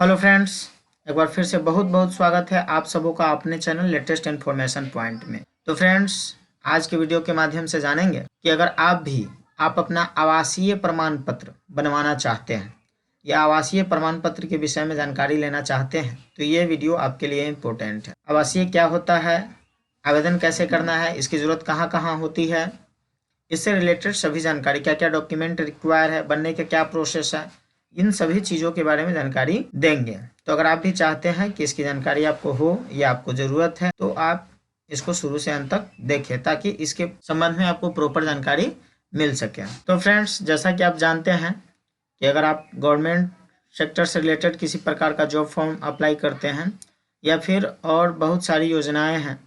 Hello friends, एक बार फिर से बहुत बहुत स्वागत है आप सबों का अपने चैनल लेटेस्ट इन्फॉर्मेशन पॉइंट में। तो फ्रेंड्स, आज के वीडियो के माध्यम से जानेंगे कि अगर आप अपना आवासीय प्रमाण पत्र बनवाना चाहते हैं या आवासीय प्रमाण पत्र के विषय में जानकारी लेना चाहते हैं तो ये वीडियो आपके लिए इम्पोर्टेंट है। आवासीय क्या होता है, आवेदन कैसे करना है, इसकी ज़रूरत कहाँ कहाँ होती है, इससे रिलेटेड सभी जानकारी, क्या क्या डॉक्यूमेंट रिक्वायर है, बनने का क्या प्रोसेस है, इन सभी चीज़ों के बारे में जानकारी देंगे। तो अगर आप भी चाहते हैं कि इसकी जानकारी आपको हो या आपको ज़रूरत है तो आप इसको शुरू से अंत तक देखें ताकि इसके संबंध में आपको प्रॉपर जानकारी मिल सके। तो फ्रेंड्स, जैसा कि आप जानते हैं कि अगर आप गवर्नमेंट सेक्टर से रिलेटेड किसी प्रकार का जॉब फॉर्म अप्लाई करते हैं या फिर और बहुत सारी योजनाएं हैं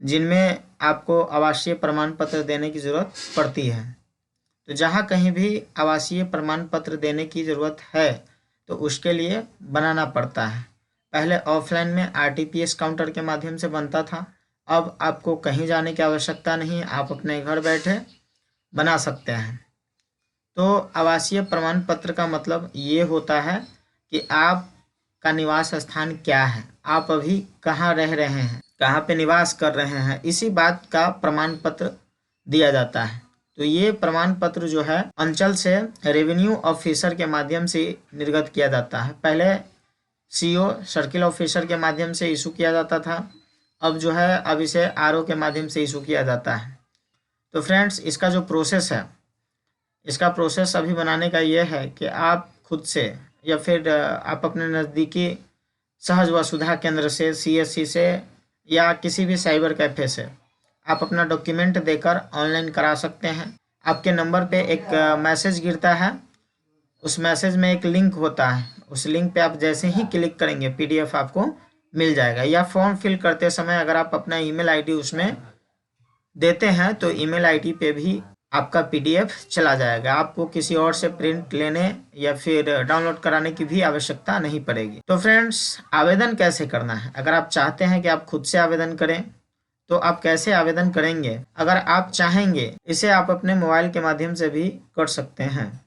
जिनमें आपको आवासीय प्रमाण पत्र देने की ज़रूरत पड़ती है, तो जहाँ कहीं भी आवासीय प्रमाण पत्र देने की ज़रूरत है तो उसके लिए बनाना पड़ता है। पहले ऑफलाइन में आरटीपीएस काउंटर के माध्यम से बनता था, अब आपको कहीं जाने की आवश्यकता नहीं, आप अपने घर बैठे बना सकते हैं। तो आवासीय प्रमाण पत्र का मतलब ये होता है कि आपका निवास स्थान क्या है, आप अभी कहाँ रह रहे हैं, कहाँ पे निवास कर रहे हैं, इसी बात का प्रमाण पत्र दिया जाता है। तो ये प्रमाण पत्र जो है अंचल से रेवेन्यू ऑफिसर के माध्यम से निर्गत किया जाता है। पहले सीओ सर्किल ऑफिसर के माध्यम से इशू किया जाता था, अब इसे आरओ के माध्यम से इशू किया जाता है। तो फ्रेंड्स, इसका जो प्रोसेस है, इसका प्रोसेस अभी बनाने का ये है कि आप खुद से या फिर आप अपने नज़दीकी सहज वसुधा केंद्र से, सीएससी से या किसी भी साइबर कैफ़े से आप अपना डॉक्यूमेंट देकर ऑनलाइन करा सकते हैं। आपके नंबर पे एक मैसेज गिरता है, उस मैसेज में एक लिंक होता है, उस लिंक पे आप जैसे ही क्लिक करेंगे पीडीएफ आपको मिल जाएगा। या फॉर्म फिल करते समय अगर आप अपना ईमेल आईडी उसमें देते हैं तो ईमेल आईडी पे भी आपका पीडीएफ चला जाएगा, आपको किसी और से प्रिंट लेने या फिर डाउनलोड कराने की भी आवश्यकता नहीं पड़ेगी। तो फ्रेंड्स, आवेदन कैसे करना है, अगर आप चाहते हैं कि आप खुद से आवेदन करें तो आप कैसे आवेदन करेंगे, अगर आप चाहेंगे इसे आप अपने मोबाइल के माध्यम से भी कर सकते हैं।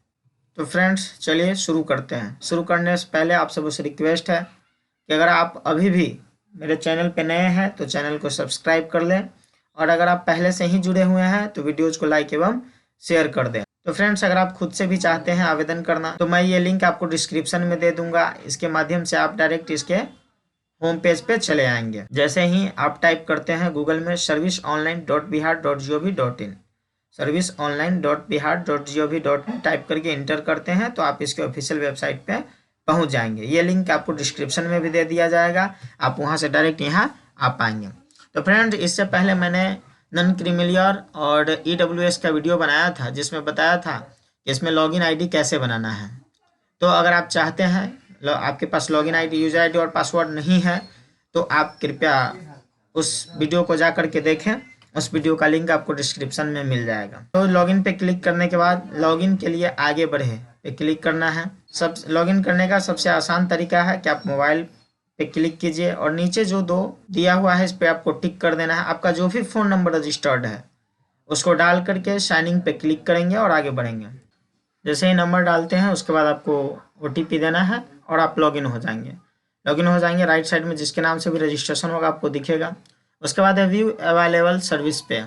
तो फ्रेंड्स, चलिए शुरू करते हैं। शुरू करने से पहले आप सबसे रिक्वेस्ट है कि अगर आप अभी भी मेरे चैनल पे नए हैं तो चैनल को सब्सक्राइब कर लें, और अगर आप पहले से ही जुड़े हुए हैं तो वीडियोज़ को लाइक एवं शेयर कर दें। तो फ्रेंड्स, अगर आप खुद से भी चाहते हैं आवेदन करना तो मैं ये लिंक आपको डिस्क्रिप्शन में दे दूंगा, इसके माध्यम से आप डायरेक्ट इसके होम पेज पे चले आएंगे। जैसे ही आप टाइप करते हैं गूगल में serviceonline.bihar.gov.in, serviceonline.bihar.gov.in टाइप करके इंटर करते हैं तो आप इसके ऑफिशियल वेबसाइट पे पहुंच जाएंगे। ये लिंक आपको डिस्क्रिप्शन में भी दे दिया जाएगा, आप वहां से डायरेक्ट यहाँ आ पाएंगे। तो फ्रेंड, इससे पहले मैंने नॉन क्रीमिलियर और EWS का वीडियो बनाया था जिसमें बताया था कि इसमें लॉगिन आईडी कैसे बनाना है। तो अगर आप चाहते हैं, आपके पास लॉगिन आईडी, यूजर आईडी और पासवर्ड नहीं है तो आप कृपया उस वीडियो को जा करके देखें, उस वीडियो का लिंक आपको डिस्क्रिप्शन में मिल जाएगा। तो लॉगिन पे क्लिक करने के बाद लॉगिन के लिए आगे बढ़े पे क्लिक करना है। लॉगिन करने का सबसे आसान तरीका है कि आप मोबाइल पे क्लिक कीजिए और नीचे जो 2 दिया हुआ है इस पर आपको टिक कर देना है। आपका जो भी फ़ोन नंबर रजिस्टर्ड है उसको डाल करके साइनिंग पे क्लिक करेंगे और आगे बढ़ेंगे। जैसे ही नंबर डालते हैं उसके बाद आपको OTP देना है और आप लॉगिन हो जाएंगे। राइट साइड में जिसके नाम से भी रजिस्ट्रेशन होगा आपको दिखेगा। उसके बाद है व्यू अवेलेबल सर्विस पे,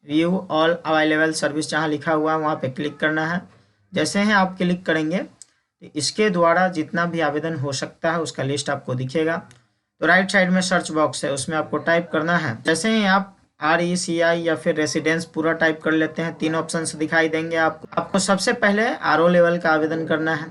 व्यू ऑल अवेलेबल सर्विस जहाँ लिखा हुआ है वहाँ पे क्लिक करना है। जैसे ही आप क्लिक करेंगे तो इसके द्वारा जितना भी आवेदन हो सकता है उसका लिस्ट आपको दिखेगा। तो राइट साइड में सर्च बॉक्स है, उसमें आपको टाइप करना है। जैसे ही आप RECI या फिर रेसिडेंस पूरा टाइप कर लेते हैं, 3 ऑप्शन दिखाई देंगे आपको सबसे पहले RO लेवल का आवेदन करना है।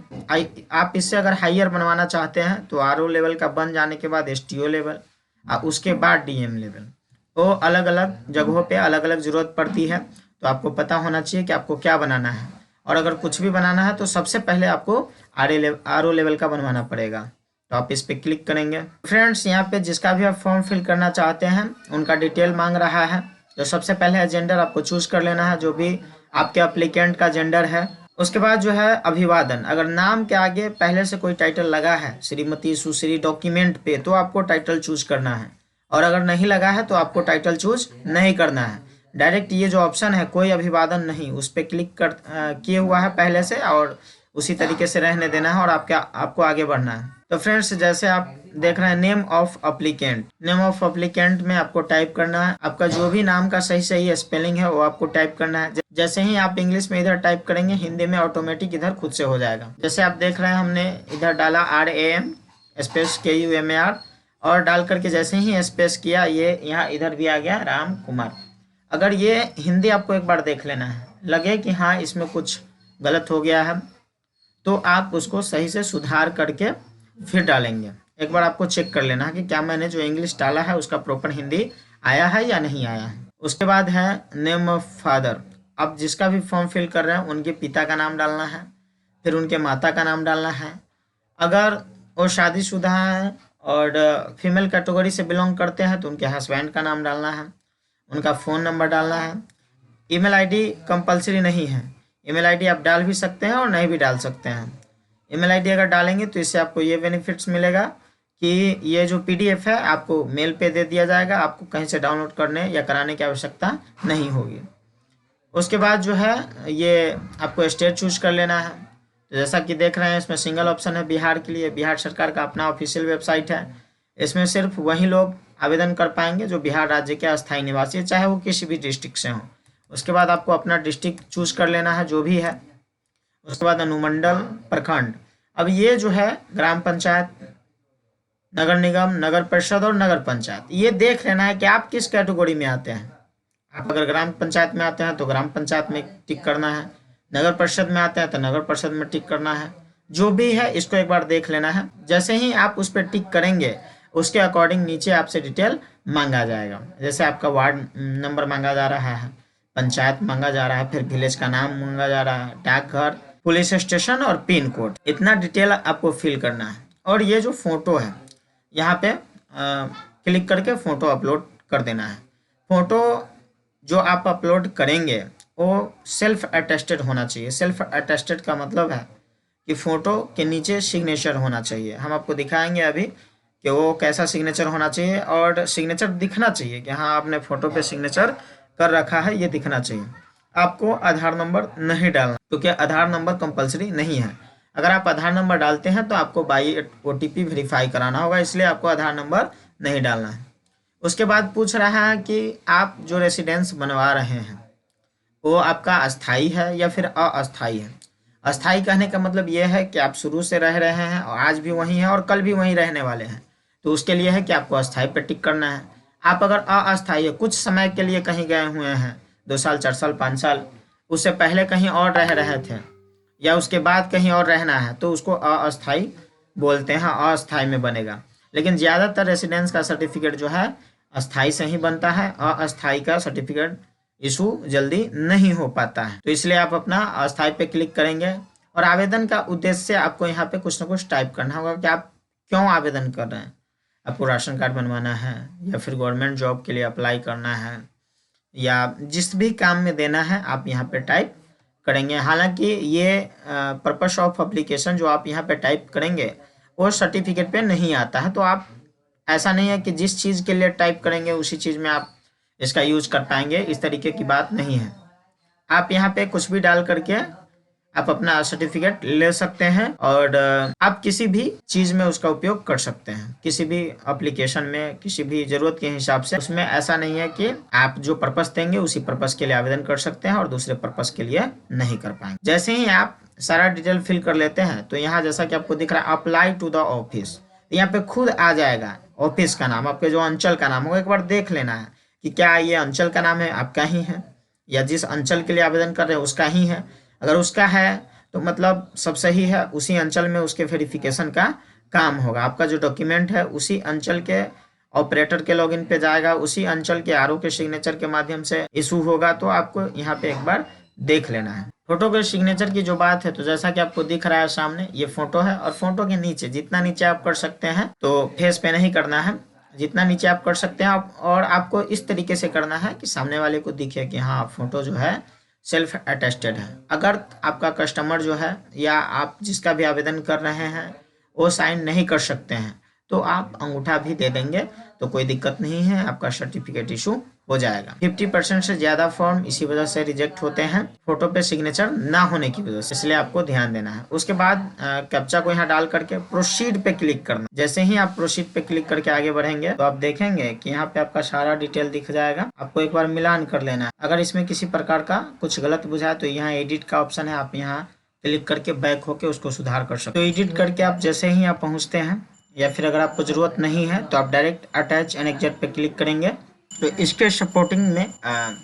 आप इससे अगर हाइयर बनवाना चाहते हैं तो RO लेवल का बन जाने के बाद STO लेवल और उसके बाद DM लेवल। तो अलग अलग जगहों पे अलग अलग ज़रूरत पड़ती है, तो आपको पता होना चाहिए कि आपको क्या बनाना है। और अगर कुछ भी बनाना है तो सबसे पहले आपको RO लेवल का बनवाना पड़ेगा। तो आप इस पर क्लिक करेंगे। फ्रेंड्स, यहाँ पे जिसका भी आप फॉर्म फिल करना चाहते हैं उनका डिटेल मांग रहा है। तो सबसे पहले जेंडर आपको चूज कर लेना है, जो भी आपके अप्लीकेंट का जेंडर है। उसके बाद जो है अभिवादन, अगर नाम के आगे पहले से कोई टाइटल लगा है, श्रीमती, सुश्री डॉक्यूमेंट पे, तो आपको टाइटल चूज करना है, और अगर नहीं लगा है तो आपको टाइटल चूज नहीं करना है। डायरेक्ट ये जो ऑप्शन है कोई अभिवादन नहीं, उस पर क्लिक किए हुआ है पहले से और उसी तरीके से रहने देना है और आपको आगे बढ़ना है। तो फ्रेंड्स जैसे आप देख रहे हैं name of applicant, name of applicant में आपको टाइप करना है आपका जो भी नाम का सही सही स्पेलिंग है वो आपको टाइप करना है। जैसे ही आप इंग्लिश में इधर टाइप करेंगे हिंदी में ऑटोमेटिक इधर खुद से हो जाएगा। जैसे आप देख रहे हैं हमने इधर डाला RAM स्पेस KUMAR और डाल करके जैसे ही स्पेस किया ये यहाँ इधर भी आ गया राम कुमार। अगर ये हिंदी आपको एक बार देख लेना है, लगे कि हाँ इसमें कुछ गलत हो गया है तो आप उसको सही से सुधार करके फिर डालेंगे। एक बार आपको चेक कर लेना है कि क्या मैंने जो इंग्लिश डाला है उसका प्रॉपर हिंदी आया है या नहीं आया है। उसके बाद है नेम ऑफ फादर। आप जिसका भी फॉर्म फिल कर रहे हैं उनके पिता का नाम डालना है, फिर उनके माता का नाम डालना है। अगर वो शादीशुदा हैं और फीमेल कैटेगरी से बिलोंग करते हैं तो उनके हस्बैंड का नाम डालना है, उनका फ़ोन नंबर डालना है। ईमेल आईडी कंपलसरी नहीं है, ईमेल आईडी आप डाल भी सकते हैं और नहीं भी डाल सकते हैं। ईमेल आईडी अगर डालेंगे तो इससे आपको ये बेनिफिट्स मिलेगा कि ये जो PDF है आपको मेल पे दे दिया जाएगा, आपको कहीं से डाउनलोड करने या कराने की आवश्यकता नहीं होगी। उसके बाद जो है ये आपको स्टेट चूज कर लेना है। तो जैसा कि देख रहे हैं इसमें सिंगल ऑप्शन है बिहार के लिए। बिहार सरकार का अपना ऑफिशियल वेबसाइट है, इसमें सिर्फ वही लोग आवेदन कर पाएंगे जो बिहार राज्य के अस्थायी निवासी है, चाहे वो किसी भी डिस्ट्रिक्ट से हों। उसके बाद आपको अपना डिस्ट्रिक्ट चूज कर लेना है जो भी है। उसके बाद अनुमंडल, प्रखंड। अब ये जो है ग्राम पंचायत, नगर निगम, नगर परिषद और नगर पंचायत, ये देख लेना है कि आप किस कैटेगरी में आते हैं। आप अगर ग्राम पंचायत में आते हैं तो ग्राम पंचायत में टिक करना है, नगर परिषद में आते हैं तो नगर परिषद में टिक करना है। जो भी है इसको एक बार देख लेना है। जैसे ही आप उस पर टिक करेंगे उसके अकॉर्डिंग नीचे आपसे डिटेल मांगा जाएगा। जैसे आपका वार्ड नंबर मांगा जा रहा है, पंचायत मांगा जा रहा है, फिर विलेज का नाम मांगा जा रहा है, डाकघर, पुलिस स्टेशन और पिन कोड, इतना डिटेल आपको फिल करना है। और ये जो फोटो है यहाँ पे क्लिक करके फ़ोटो अपलोड कर देना है। फ़ोटो जो आप अपलोड करेंगे वो सेल्फ अटेस्टेड होना चाहिए। सेल्फ अटेस्टेड का मतलब है कि फ़ोटो के नीचे सिग्नेचर होना चाहिए। हम आपको दिखाएंगे अभी कि वो कैसा सिग्नेचर होना चाहिए, और सिग्नेचर दिखना चाहिए कि हाँ आपने फ़ोटो पे सिग्नेचर कर रखा है, ये दिखना चाहिए। आपको आधार नंबर नहीं डालना क्योंकि आधार नंबर कंपलसरी नहीं है। अगर आप आधार नंबर डालते हैं तो आपको बाई OTP वेरीफाई कराना होगा, इसलिए आपको आधार नंबर नहीं डालना है। उसके बाद पूछ रहा है कि आप जो रेसिडेंस बनवा रहे हैं वो आपका अस्थाई है या फिर अस्थाई है। अस्थाई कहने का मतलब ये है कि आप शुरू से रह रहे हैं और आज भी वहीं हैं और कल भी वहीं रहने वाले हैं, तो उसके लिए है कि आपको अस्थाई पर टिक करना है। आप अगर अस्थाई है, कुछ समय के लिए कहीं गए हुए हैं, 2 साल 4 साल 5 साल, उससे पहले कहीं और रह रहे थे या उसके बाद कहीं और रहना है, तो उसको अस्थाई बोलते हैं, अस्थाई में बनेगा। लेकिन ज़्यादातर रेसिडेंस का सर्टिफिकेट जो है अस्थाई से ही बनता है, अस्थाई का सर्टिफिकेट इशू जल्दी नहीं हो पाता है। तो इसलिए आप अपना अस्थाई पे क्लिक करेंगे और आवेदन का उद्देश्य आपको यहाँ पे कुछ ना कुछ टाइप करना होगा कि आप क्यों आवेदन कर रहे हैं। आपको राशन कार्ड बनवाना है या फिर गवर्नमेंट जॉब के लिए अप्लाई करना है या जिस भी काम में देना है आप यहाँ पे टाइप करेंगे। हालांकि ये पर्पस ऑफ एप्लीकेशन जो आप यहाँ पे टाइप करेंगे वो सर्टिफिकेट पे नहीं आता है, तो आप ऐसा नहीं है कि जिस चीज़ के लिए टाइप करेंगे उसी चीज़ में आप इसका यूज कर पाएंगे, इस तरीके की बात नहीं है। आप यहाँ पे कुछ भी डाल करके आप अपना सर्टिफिकेट ले सकते हैं और आप किसी भी चीज़ में उसका उपयोग कर सकते हैं, किसी भी एप्लीकेशन में किसी भी ज़रूरत के हिसाब से। उसमें ऐसा नहीं है कि आप जो पर्पस देंगे उसी पर्पस के लिए आवेदन कर सकते हैं और दूसरे पर्पस के लिए नहीं कर पाएंगे। जैसे ही आप सारा डिटेल फिल कर लेते हैं तो यहाँ जैसा कि आपको दिख रहा है अप्लाई टू द ऑफिस, यहाँ पे खुद आ जाएगा ऑफिस का नाम, आपके जो अंचल का नाम होगा। एक बार देख लेना है कि क्या ये अंचल का नाम है आपका ही है या जिस अंचल के लिए आवेदन कर रहे हैं उसका ही है। अगर उसका है तो मतलब सब सही है, उसी अंचल में उसके वेरिफिकेशन का काम होगा। आपका जो डॉक्यूमेंट है उसी अंचल के ऑपरेटर के लॉगिन पे जाएगा, उसी अंचल के RO के सिग्नेचर के माध्यम से इशू होगा। तो आपको यहाँ पे एक बार देख लेना है। फोटो के सिग्नेचर की जो बात है तो जैसा कि आपको दिख रहा है सामने ये फोटो है, और फोटो के नीचे जितना नीचे आप कर सकते हैं, तो फेस पे नहीं करना है, जितना नीचे आप कर सकते हैं आप, और आपको इस तरीके से करना है कि सामने वाले को दिखे कि हाँ फोटो जो है सेल्फ अटेस्टेड है। अगर आपका कस्टमर जो है या आप जिसका भी आवेदन कर रहे हैं वो साइन नहीं कर सकते हैं तो आप अंगूठा भी दे देंगे तो कोई दिक्कत नहीं है, आपका सर्टिफिकेट इशू हो जाएगा। 50% से ज्यादा फॉर्म इसी वजह से रिजेक्ट होते हैं, फोटो पे सिग्नेचर ना होने की वजह से, इसलिए आपको ध्यान देना है। उसके बाद कैप्चा को यहाँ डाल करके प्रोसीड पे क्लिक करना। जैसे ही आप प्रोसीड पे क्लिक करके आगे बढ़ेंगे तो आप देखेंगे कि यहाँ पे आपका सारा डिटेल दिख जाएगा। आपको एक बार मिलान कर लेना है। अगर इसमें किसी प्रकार का कुछ गलत बुझाए तो यहाँ एडिट का ऑप्शन है, आप यहाँ क्लिक करके बैक होके उसको सुधार कर सकते हो। तो एडिट करके आप जैसे ही आप पहुँचते हैं, या फिर अगर आपको जरूरत नहीं है तो आप डायरेक्ट अटैच एनेक्जेट पे क्लिक करेंगे। तो इसके सपोर्टिंग में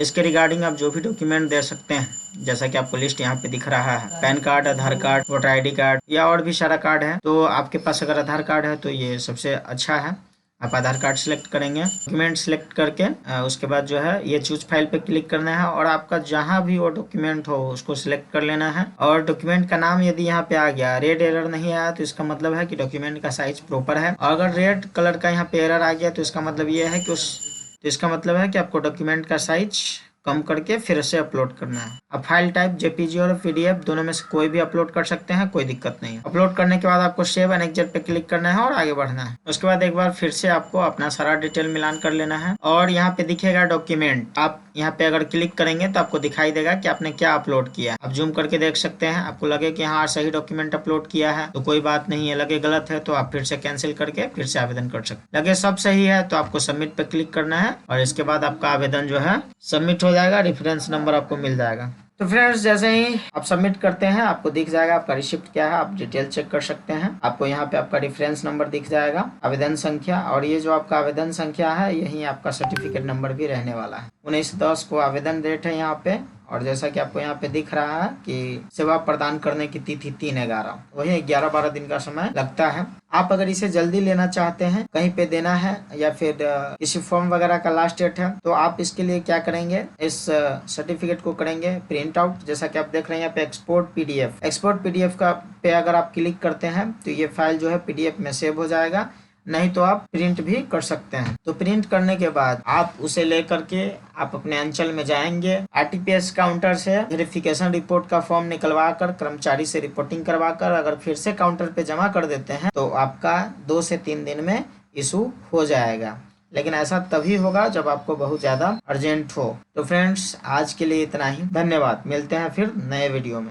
इसके रिगार्डिंग आप जो भी डॉक्यूमेंट दे सकते हैं, जैसा कि आपको लिस्ट यहाँ पे दिख रहा है, पैन कार्ड, आधार कार्ड, वोटर आईडी कार्ड या और भी सारा कार्ड है। तो आपके पास अगर आधार कार्ड है तो ये सबसे अच्छा है। आप आधार कार्ड सिलेक्ट करेंगे, डॉक्यूमेंट सिलेक्ट करके उसके बाद जो है ये चूज फाइल पे क्लिक करना है और आपका जहां भी वो डॉक्यूमेंट हो उसको सिलेक्ट कर लेना है। और डॉक्यूमेंट का नाम यदि यहाँ पे आ गया, रेड एरर नहीं आया, तो इसका मतलब है कि डॉक्यूमेंट का साइज प्रॉपर है। और अगर रेड कलर का यहाँ पे एरर आ गया तो इसका मतलब ये है कि आपको डॉक्यूमेंट का साइज कम करके फिर से अपलोड करना है। अब फाइल टाइप जेपीजी और पीडीएफ दोनों में से कोई भी अपलोड कर सकते हैं, कोई दिक्कत नहीं है। अपलोड करने के बाद आपको सेव एनेक्जेट पे क्लिक करना है और आगे बढ़ना है। उसके बाद एक बार फिर से आपको अपना सारा डिटेल मिलान कर लेना है और यहाँ पे दिखेगा डॉक्यूमेंट। आप यहाँ पे अगर क्लिक करेंगे तो आपको दिखाई देगा कि आपने क्या अपलोड किया। आप जूम करके देख सकते हैं। आपको लगे कि हाँ सही डॉक्यूमेंट अपलोड किया है तो कोई बात नहीं है, लगे गलत है तो आप फिर से कैंसिल करके फिर से आवेदन कर सकते। लगे सब सही है तो आपको सबमिट पे क्लिक करना है और इसके बाद आपका आवेदन जो है सबमिट हो जाएगा। रेफरेंस नंबर आपको मिल जाएगा। तो फ्रेंड्स जैसे ही आप सबमिट करते हैं आपको दिख जाएगा आपका रिसिप्ट क्या है, आप डिटेल चेक कर सकते हैं। आपको यहाँ पे आपका रेफरेंस नंबर दिख जाएगा, आवेदन संख्या, और ये जो आपका आवेदन संख्या है यही आपका सर्टिफिकेट नंबर भी रहने वाला है। 19/10 को आवेदन डेट है यहाँ पे। और जैसा कि आपको यहाँ पे दिख रहा है कि सेवा प्रदान करने की तिथि 3/11, वही 11-12 दिन का समय लगता है। आप अगर इसे जल्दी लेना चाहते हैं, कहीं पे देना है या फिर किसी फॉर्म वगैरह का लास्ट डेट है, तो आप इसके लिए क्या करेंगे, इस सर्टिफिकेट को करेंगे प्रिंट आउट। जैसा कि आप देख रहे हैं यहाँ पे एक्सपोर्ट पीडीएफ का पे अगर आप क्लिक करते हैं तो ये फाइल जो है पीडीएफ में सेव हो जाएगा। नहीं तो आप प्रिंट भी कर सकते हैं। तो प्रिंट करने के बाद आप उसे लेकर के आप अपने अंचल में जाएंगे, आरटीपीएस काउंटर से वेरिफिकेशन रिपोर्ट का फॉर्म निकलवा कर कर्मचारी से रिपोर्टिंग करवा कर अगर फिर से काउंटर पे जमा कर देते हैं तो आपका 2 से 3 दिन में इशू हो जाएगा। लेकिन ऐसा तभी होगा जब आपको बहुत ज्यादा अर्जेंट हो। तो फ्रेंड्स आज के लिए इतना ही, धन्यवाद। मिलते हैं फिर नए वीडियो में।